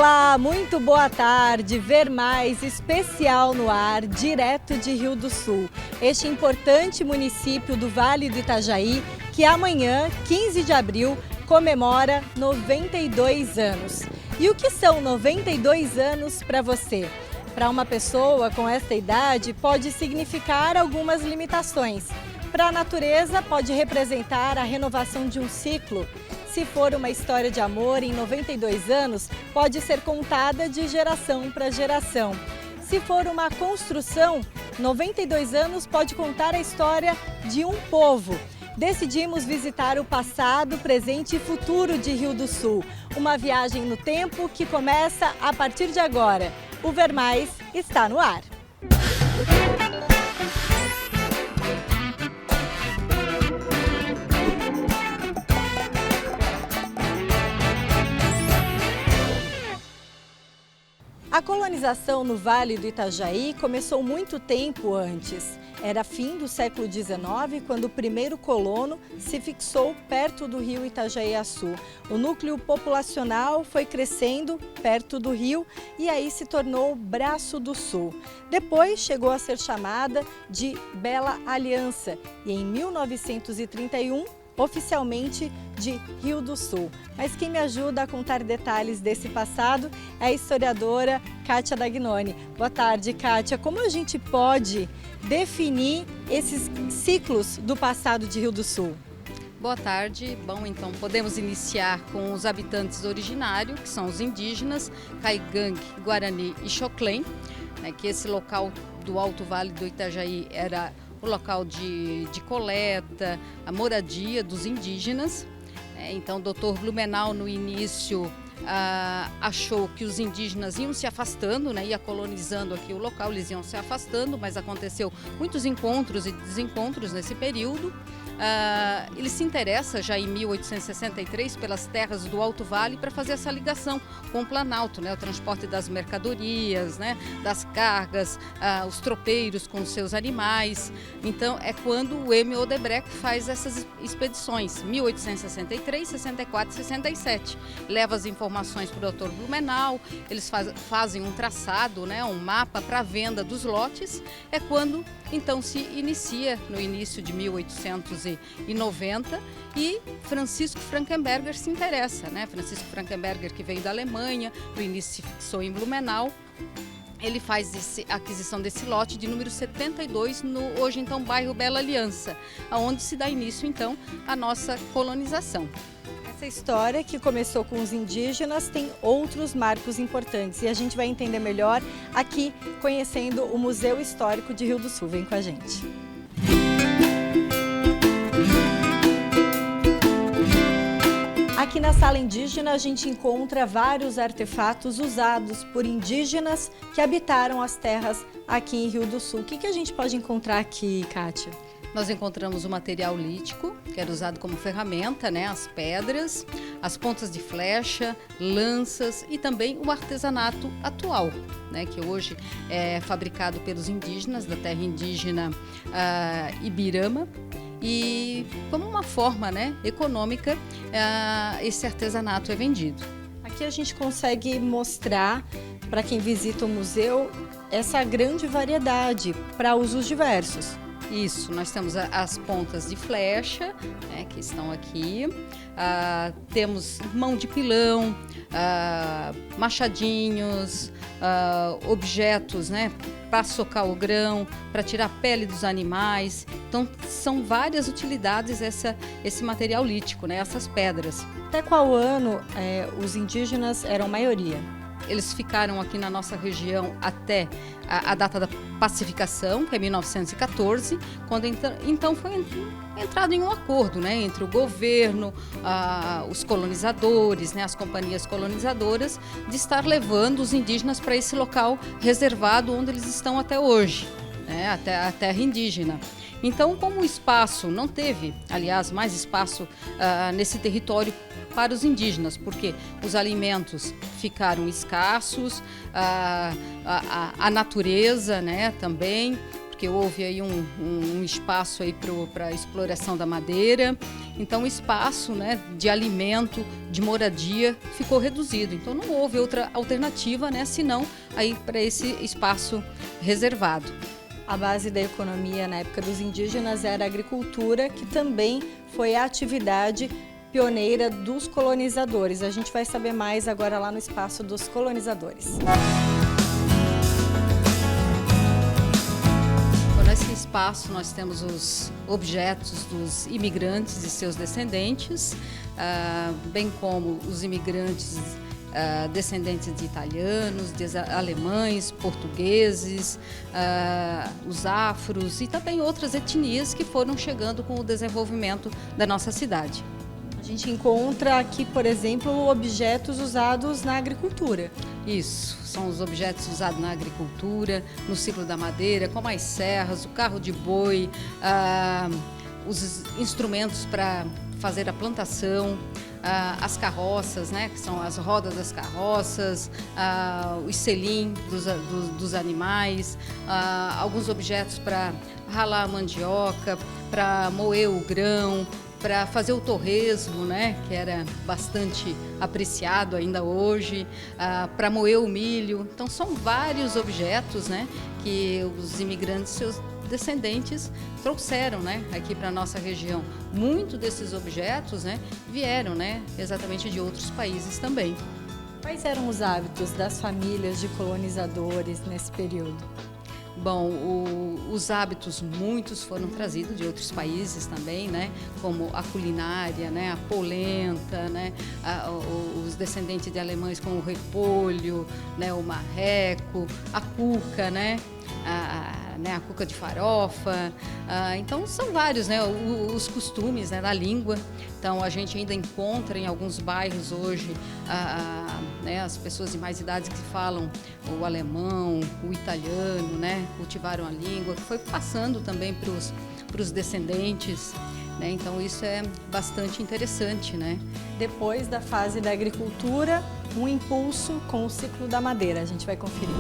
Olá, muito boa tarde. Ver Mais especial no ar, direto de Rio do Sul. Este importante município do Vale do Itajaí, que amanhã, 15 de abril, comemora 92 anos. E o que são 92 anos para você? Para uma pessoa com esta idade, pode significar algumas limitações. Para a natureza, pode representar a renovação de um ciclo. Se for uma história de amor, em 92 anos, pode ser contada de geração para geração. Se for uma construção, 92 anos pode contar a história de um povo. Decidimos visitar o passado, presente e futuro de Rio do Sul. Uma viagem no tempo que começa a partir de agora. O Ver Mais está no ar. A colonização no Vale do Itajaí começou muito tempo antes. Era fim do século XIX, quando o primeiro colono se fixou perto do rio Itajaí-Açu. O núcleo populacional foi crescendo perto do rio e aí se tornou Braço do Sul. Depois chegou a ser chamada de Bela Aliança e em 1931, oficialmente de Rio do Sul. Mas quem me ajuda a contar detalhes desse passado é a historiadora Kátia Dagnoni. Boa tarde, Kátia. Como a gente pode definir esses ciclos do passado de Rio do Sul? Boa tarde. Bom, então podemos iniciar com os habitantes originários, que são os indígenas, Caigangue, Guarani e Xoclém, que esse local do Alto Vale do Itajaí era o local de coleta, a moradia dos indígenas. Então, o doutor Blumenau, no início, achou que os indígenas iam se afastando, ia colonizando aqui o local, eles iam se afastando, mas aconteceu muitos encontros e desencontros nesse período. Ele se interessa já em 1863 pelas terras do Alto Vale para fazer essa ligação com o Planalto, o transporte das mercadorias, das cargas, os tropeiros com os seus animais. Então é quando o M. Odebrecht faz essas expedições, 1863, 64 e 67. Leva as informações para o Dr. Blumenau, eles fazem um traçado, um mapa para a venda dos lotes. É quando então se inicia, no início de 1890, e Francisco Frankenberger se interessa, Francisco Frankenberger, que veio da Alemanha, no início se fixou em Blumenau. Ele faz a aquisição desse lote de número 72, no hoje então bairro Bela Aliança, onde se dá início então a nossa colonização. Essa história, que começou com os indígenas, tem outros marcos importantes e a gente vai entender melhor aqui, conhecendo o Museu Histórico de Rio do Sul. Vem com a gente. Aqui na sala indígena a gente encontra vários artefatos usados por indígenas que habitaram as terras aqui em Rio do Sul. O que a gente pode encontrar aqui, Kátia? Nós encontramos o material lítico, que era usado como ferramenta, as pedras, as pontas de flecha, lanças e também o artesanato atual, que hoje é fabricado pelos indígenas da terra indígena Ibirama. E como uma forma econômica, esse artesanato é vendido. Aqui a gente consegue mostrar para quem visita o museu essa grande variedade para usos diversos. Isso, nós temos as pontas de flecha, que estão aqui, temos mão de pilão, machadinhos, objetos para socar o grão, para tirar a pele dos animais. Então são várias utilidades esse material lítico, essas pedras. Até qual ano os indígenas eram maioria? Eles ficaram aqui na nossa região até a data da pacificação, que é 1914, quando então foi entrado em um acordo entre o governo, os colonizadores, as companhias colonizadoras, de estar levando os indígenas para esse local reservado onde eles estão até hoje, até a terra indígena. Então, como o espaço não teve, aliás, mais espaço nesse território para os indígenas, porque os alimentos ficaram escassos, a natureza, também, porque houve aí um espaço aí para a exploração da madeira. então o espaço, né, de alimento, de moradia ficou reduzido. Então não houve outra alternativa, né, senão aí para esse espaço reservado. A base da economia na época dos indígenas era a agricultura, que também foi a atividade pioneira dos colonizadores. A gente vai saber mais agora lá no espaço dos colonizadores. Nesse espaço nós temos os objetos dos imigrantes e seus descendentes, bem como os imigrantes descendentes de italianos, de alemães, portugueses, os afros e também outras etnias que foram chegando com o desenvolvimento da nossa cidade. A gente encontra aqui, por exemplo, objetos usados na agricultura. Isso, são os objetos usados na agricultura, no ciclo da madeira, como as serras, o carro de boi, os instrumentos para fazer a plantação, as carroças, né, que são as rodas das carroças, os selim dos animais, alguns objetos para ralar a mandioca, para moer o grão, para fazer o torresmo, né, que era bastante apreciado ainda hoje, para moer o milho. Então são vários objetos, né, que os imigrantes, seus descendentes, trouxeram, né, aqui para a nossa região. Muitos desses objetos, né, vieram, né, exatamente de outros países também. Quais eram os hábitos das famílias de colonizadores nesse período? Bom, os hábitos, muitos foram trazidos de outros países também, né? Como a culinária, né? A polenta, né? Os descendentes de alemães como o repolho, né? O marreco, a cuca, né? A cuca de farofa, então são vários, né, os costumes, né, da língua. Então a gente ainda encontra em alguns bairros hoje né, as pessoas de mais idade que falam o alemão, o italiano, né, cultivaram a língua, que foi passando também para os descendentes. Né, então isso é bastante interessante, né? Depois da fase da agricultura, um impulso com o ciclo da madeira. A gente vai conferir.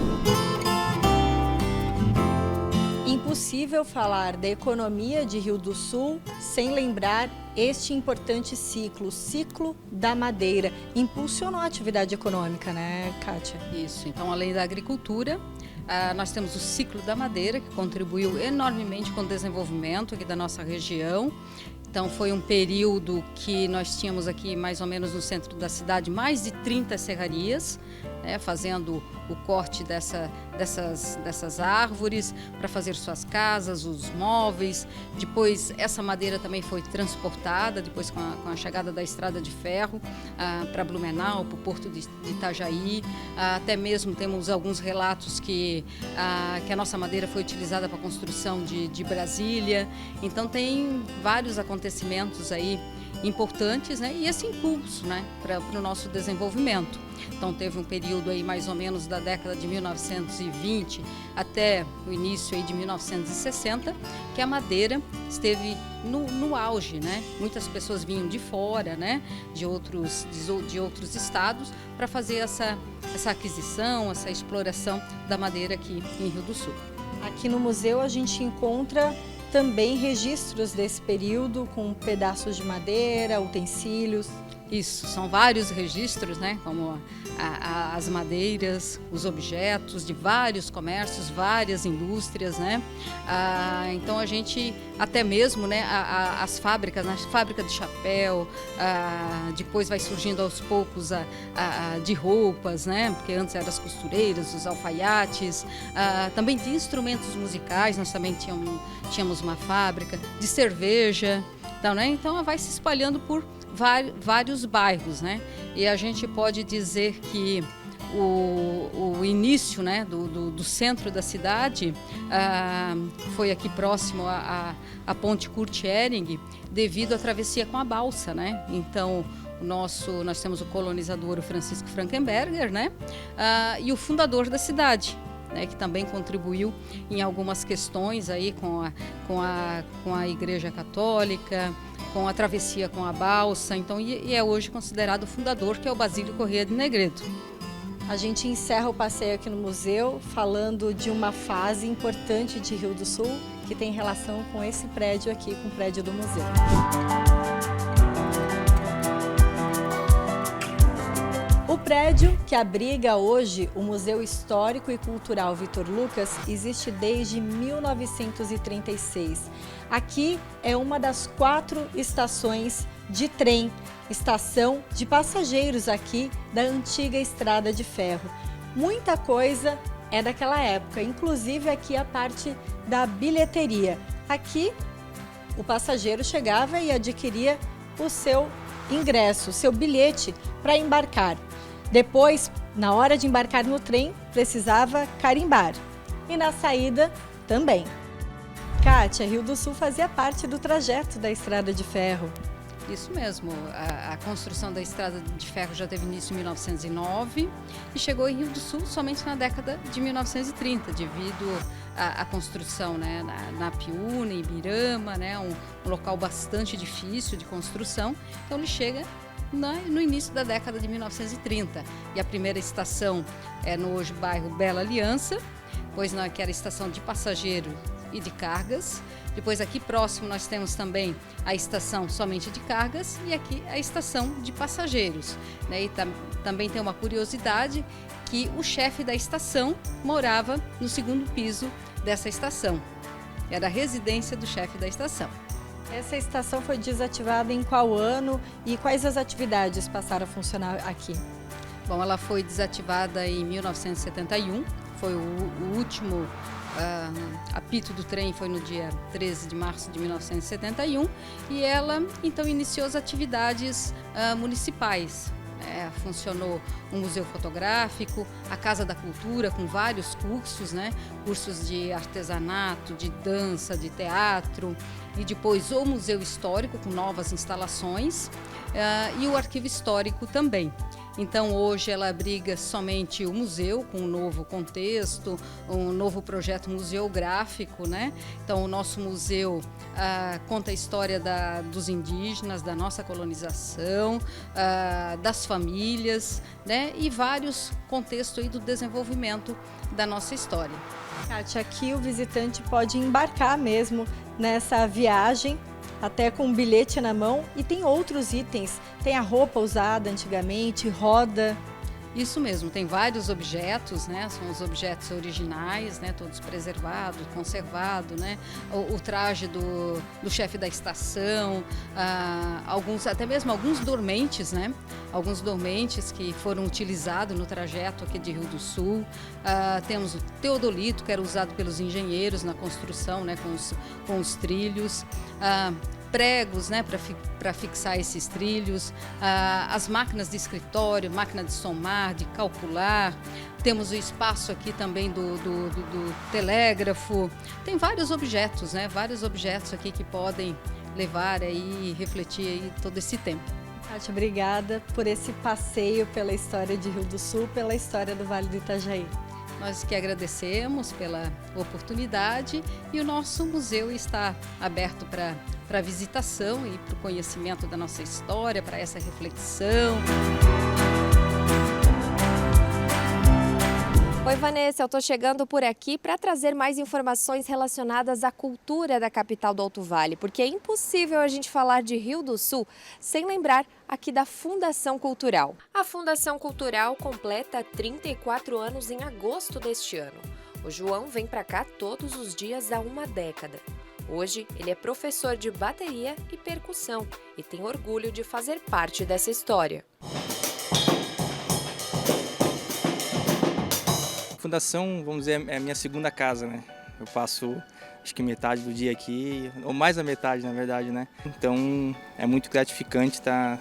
Impossível falar da economia de Rio do Sul sem lembrar este importante ciclo, o ciclo da madeira. Impulsionou a atividade econômica, né, Kátia? Isso, então além da agricultura, nós temos o ciclo da madeira, que contribuiu enormemente com o desenvolvimento aqui da nossa região. Então foi um período que nós tínhamos aqui mais ou menos no centro da cidade mais de 30 serrarias, né, fazendo o corte dessas árvores para fazer suas casas, os móveis. Depois essa madeira também foi transportada, depois com a chegada da estrada de ferro para Blumenau, para o porto de Itajaí. Até mesmo temos alguns relatos que a nossa madeira foi utilizada para a construção de Brasília. Então tem vários acontecimentos aí importantes, né, e esse impulso, né, para o nosso desenvolvimento. Então teve um período aí mais ou menos da década de 1920 até o início aí de 1960, que a madeira esteve no auge, né? Muitas pessoas vinham de fora, né, de outros estados para fazer essa aquisição, essa exploração da madeira aqui em Rio do Sul. Aqui no museu a gente encontra também registros desse período com pedaços de madeira, utensílios. Isso, são vários registros, né, como as madeiras, os objetos de vários comércios, várias indústrias, né. Então a gente, até mesmo, né, as fábricas, né, fábrica de chapéu, depois vai surgindo aos poucos de roupas, né, porque antes eram as costureiras, os alfaiates, também de instrumentos musicais, nós também tínhamos uma fábrica, de cerveja, então vai se espalhando por vários bairros, né? E a gente pode dizer que o início, né, do centro da cidade foi aqui próximo à Ponte Kurt Ehring, devido à travessia com a balsa, né? Então nós temos o colonizador, o Francisco Frankenberger, né? E o fundador da cidade, né, que também contribuiu em algumas questões aí com a Igreja Católica, com a travessia com a balsa, então, e é hoje considerado o fundador, que é o Basílio Corrêa de Negredo. A gente encerra o passeio aqui no museu falando de uma fase importante de Rio do Sul que tem relação com esse prédio aqui, com o prédio do museu. prédio que abriga hoje o Museu Histórico e Cultural Vitor Lucas existe desde 1936. Aqui é uma das 4 estações de trem, estação de passageiros aqui da antiga estrada de ferro. Muita coisa é daquela época, inclusive aqui a parte da bilheteria. Aqui o passageiro chegava e adquiria o seu ingresso, o seu bilhete para embarcar. Depois, na hora de embarcar no trem, precisava carimbar. E na saída também. Kátia, Rio do Sul fazia parte do trajeto da estrada de ferro. Isso mesmo, a construção da estrada de ferro já teve início em 1909 e chegou em Rio do Sul somente na década de 1930, devido à construção, né, na Piúna, em Ibirama, né, um local bastante difícil de construção. Então ele chega no início da década de 1930 e a primeira estação é no hoje bairro Bela Aliança, pois não, que era a estação de passageiro e de cargas. Depois aqui próximo nós temos também a estação somente de cargas e aqui a estação de passageiros, né? E também tem uma curiosidade que o chefe da estação morava no 2º piso dessa estação. Era a residência do chefe da estação. Essa estação foi desativada em qual ano e quais as atividades passaram a funcionar aqui? Bom, ela foi desativada em 1971, foi o último apito do trem foi no dia 13 de março de 1971 e ela então iniciou as atividades municipais. Funcionou um museu fotográfico, a Casa da Cultura com vários cursos, né? Cursos de artesanato, de dança, de teatro e depois o Museu Histórico com novas instalações e o Arquivo Histórico também. Então hoje ela abriga somente o museu com um novo contexto, um novo projeto museográfico, né? Então o nosso museu conta a história dos indígenas, da nossa colonização, das famílias, né? E vários contextos aí do desenvolvimento da nossa história. Kátia, aqui o visitante pode embarcar mesmo nessa viagem, até com um bilhete na mão, e tem outros itens, tem a roupa usada antigamente, roda. Isso mesmo, tem vários objetos, né? São os objetos originais, né? Todos preservados, conservados, né? O traje do chefe da estação, até mesmo alguns dormentes, né? Alguns dormentes que foram utilizados no trajeto aqui de Rio do Sul. Temos o teodolito, que era usado pelos engenheiros na construção, né? Com os trilhos. Pregos, né, para fixar esses trilhos, as máquinas de escritório, máquina de somar, de calcular. Temos o espaço aqui também do telégrafo. Tem vários objetos, né, vários objetos aqui que podem levar aí e refletir aí todo esse tempo. Kátia, obrigada por esse passeio pela história de Rio do Sul, pela história do Vale do Itajaí. Nós que agradecemos pela oportunidade e o nosso museu está aberto para visitação e para o conhecimento da nossa história, para essa reflexão. Oi, Vanessa, eu estou chegando por aqui para trazer mais informações relacionadas à cultura da capital do Alto Vale, porque é impossível a gente falar de Rio do Sul sem lembrar aqui da Fundação Cultural. A Fundação Cultural completa 34 anos em agosto deste ano. O João vem para cá todos os dias há uma década. Hoje, ele é professor de bateria e percussão e tem orgulho de fazer parte dessa história. A fundação, vamos dizer, é a minha segunda casa, né? Eu passo, acho que metade do dia aqui, ou mais da metade, na verdade, né? Então, é muito gratificante estar,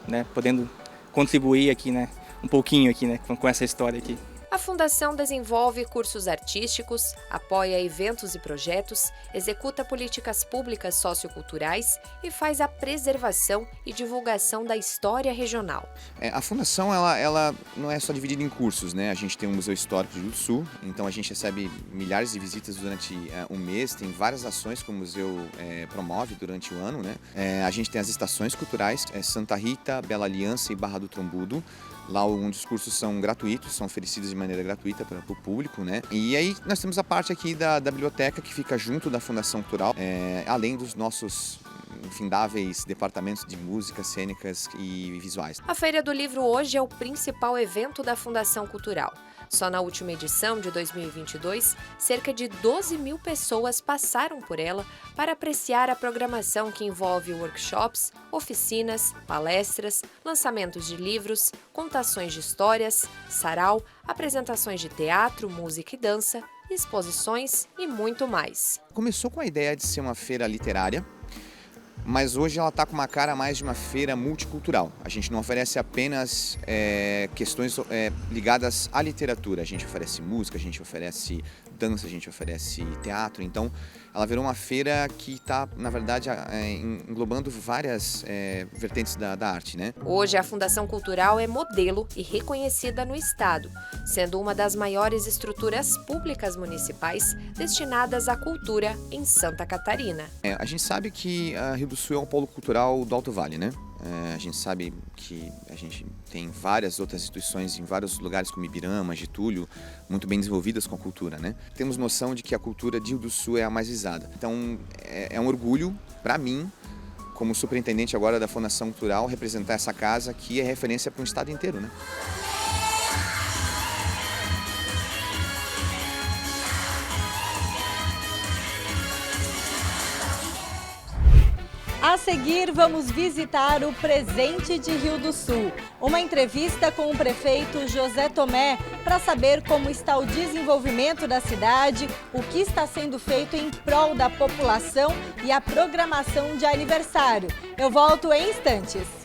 né, podendo contribuir aqui, né? Um pouquinho aqui, né? Com essa história aqui. A Fundação desenvolve cursos artísticos, apoia eventos e projetos, executa políticas públicas socioculturais e faz a preservação e divulgação da história regional. A Fundação ela não é só dividida em cursos, né? A gente tem um Museu Histórico do Rio do Sul, então a gente recebe milhares de visitas durante um mês, tem várias ações que o museu promove durante o ano, né? A gente tem as estações culturais, Santa Rita, Bela Aliança e Barra do Trombudo. Lá onde os cursos são gratuitos, são oferecidos de maneira gratuita para o público, né? E aí nós temos a parte aqui da biblioteca que fica junto da Fundação Cultural, além dos nossos infindáveis departamentos de música, cênicas e visuais. A Feira do Livro hoje é o principal evento da Fundação Cultural. Só na última edição de 2022, cerca de 12 mil pessoas passaram por ela para apreciar a programação que envolve workshops, oficinas, palestras, lançamentos de livros, contações de histórias, sarau, apresentações de teatro, música e dança, exposições e muito mais. Começou com a ideia de ser uma feira literária, mas hoje ela está com uma cara mais de uma feira multicultural. A gente não oferece apenas questões ligadas à literatura, a gente oferece música, a gente oferece dança, a gente oferece teatro. Então, ela virou uma feira que está, na verdade, englobando várias vertentes da arte, né? Hoje, a Fundação Cultural é modelo e reconhecida no Estado, sendo uma das maiores estruturas públicas municipais destinadas à cultura em Santa Catarina. A gente sabe que a Rio do Sul é um polo cultural do Alto Vale, né? A gente sabe que a gente tem várias outras instituições em vários lugares como Ibirama, Getúlio, muito bem desenvolvidas com a cultura, né? Temos noção de que a cultura de Rio do Sul é a mais visada. Então, é um orgulho para mim, como superintendente agora da Fundação Cultural, representar essa casa que é referência para o estado inteiro, né? A seguir, vamos visitar o Presente de Rio do Sul. Uma entrevista com o prefeito José Tomé para saber como está o desenvolvimento da cidade, o que está sendo feito em prol da população e a programação de aniversário. Eu volto em instantes.